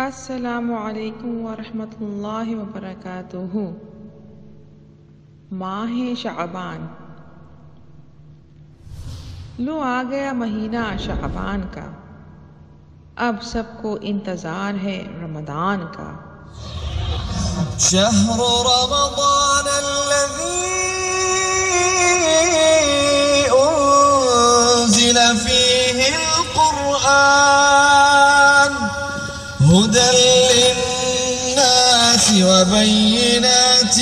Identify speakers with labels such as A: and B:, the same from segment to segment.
A: السلام علیکم ورحمۃ اللہ وبرکاتہ۔ ماہ شعبان، لو آ گیا مہینہ شعبان کا، اب سب کو انتظار ہے رمضان کا۔
B: شہر رمضان الذی انزل فیہ القرآن هدى للناس وبينات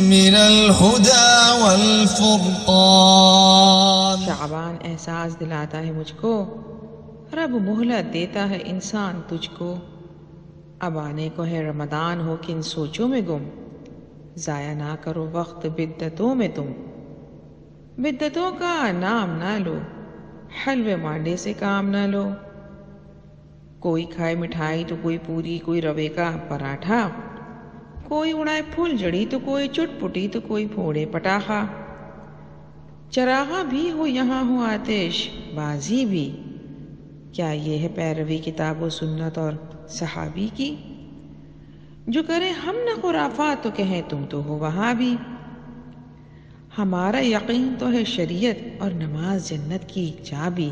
B: من الهدى والفرقان۔
A: شعبان احساس دلاتا ہے مجھ کو، رب مہلت دیتا ہے انسان تجھ کو۔ اب آنے کو ہے رمضان، ہو کن سوچوں میں گم، ضائع نہ کرو وقت بدعتوں میں تم۔ بدعتوں کا نام نہ لو، حلوے مانڈے سے کام نہ لو۔ کوئی کھائے مٹھائی تو کوئی پوری، کوئی روے کا پراٹھا، کوئی اڑائے پھول جڑی تو کوئی چٹ پٹی تو کوئی پھوڑے پٹاخا۔ چراغاں بھی ہو یہاں ہو آتش بازی بھی، کیا یہ ہے پیروی کتاب و سنت اور صحابی کی؟ جو کرے ہم نہ خرافات تو کہیں تم تو ہو وہاں بھی۔ ہمارا یقین تو ہے شریعت اور نماز جنت کی چابی۔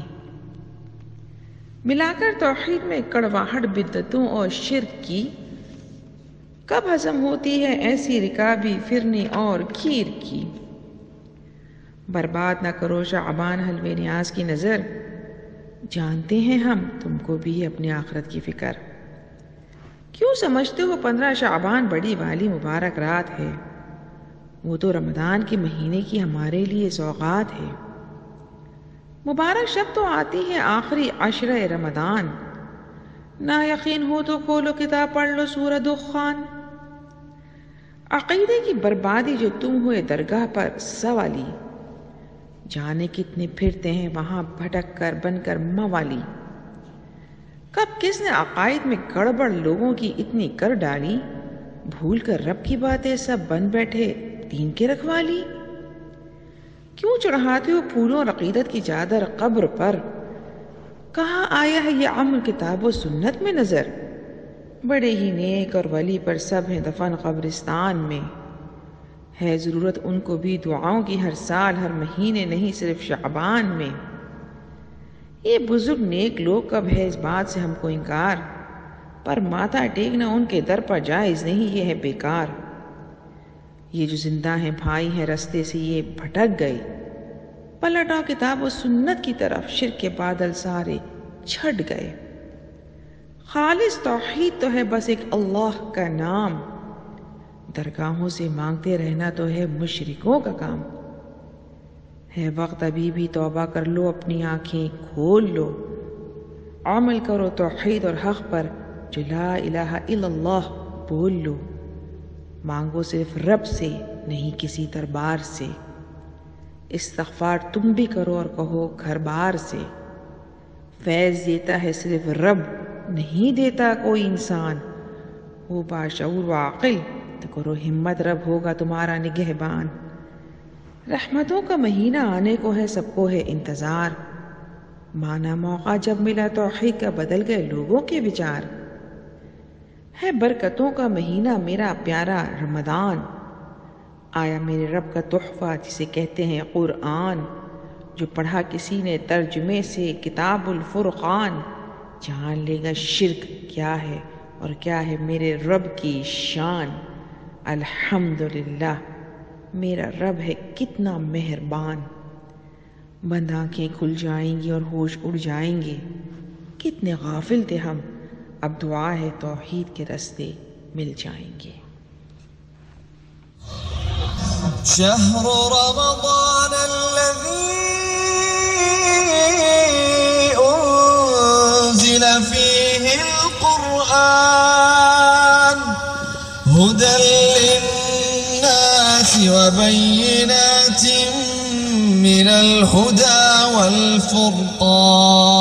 A: ملا کر توحید میں کڑواہٹ بدعتوں اور شرک کی، کب ہضم ہوتی ہے ایسی رکابی فرنی اور کھیر کی؟ برباد نہ کرو شعبان حلوے نیاز کی نظر، جانتے ہیں ہم تم کو بھی اپنی آخرت کی فکر۔ کیوں سمجھتے ہو 15 شعبان بڑی والی مبارک رات ہے؟ وہ تو رمضان کے مہینے کی ہمارے لیے سوغات ہے۔ مبارک شب تو آتی ہے آخری عشرہ رمضان، نہ یقین ہو تو کھولو کتاب پڑھ لو سورہ دخان۔ عقیدے کی بربادی جو تم ہوئے درگاہ پر سوالی، جانے کتنے پھرتے ہیں وہاں بھٹک کر بن کر موالی۔ کب کس نے عقائد میں گڑبڑ لوگوں کی اتنی کر ڈالی، بھول کر رب کی باتیں سب بن بیٹھے دین کے رکھوالی۔ کیوں چڑھاتے ہو پھولوں اور عقیدت کی چادر قبر پر؟ کہاں آیا ہے یہ عمل کتاب و سنت میں نظر؟ بڑے ہی نیک اور ولی پر سب ہیں دفن قبرستان میں، ہے ضرورت ان کو بھی دعاؤں کی ہر سال ہر مہینے نہیں صرف شعبان میں۔ یہ بزرگ نیک لوگ کب ہے اس بات سے ہم کو انکار، پر ماتھا ٹیکنا ان کے در پر جائز نہیں، یہ ہے بیکار۔ یہ جو زندہ ہیں بھائی ہیں رستے سے یہ بھٹک گئے، پلٹا کتاب و سنت کی طرف، شرک کے بادل سارے چھٹ گئے۔ خالص توحید تو ہے بس ایک اللہ کا نام، درگاہوں سے مانگتے رہنا تو ہے مشرکوں کا کام۔ ہے وقت ابھی بھی توبہ کر لو، اپنی آنکھیں کھول لو، عمل کرو توحید اور حق پر، جو لا الہ الا اللہ بول لو۔ مانگو صرف رب سے نہیں کسی دربار سے، استغفار تم بھی کرو اور کہو گھر بار سے۔ فیض دیتا ہے صرف رب، نہیں دیتا کوئی انسان۔ ہو باشعور و عاقل تو کرو ہمت، رب ہوگا تمہارا نگہبان۔ رحمتوں کا مہینہ آنے کو ہے سب کو ہے انتظار، مانا موقع جب ملا توحید کا بدل گئے لوگوں کے وچار۔ ہے برکتوں کا مہینہ میرا پیارا رمضان، آیا میرے رب کا تحفہ جسے کہتے ہیں قرآن، جو پڑھا کسی نے ترجمے سے کتاب الفرقان، جان لے گا شرک کیا ہے اور کیا ہے میرے رب کی شان۔ الحمدللہ میرا رب ہے کتنا مہربان۔ بند آنکھیں کھل جائیں گی اور ہوش اڑ جائیں گے، کتنے غافل تھے ہم، اب دعا ہے توحید کے رستے مل جائیں گے۔
B: شہر رمضان الذی انزل فیہ القرآن هدى للناس وبينات من الهدى والفرقان۔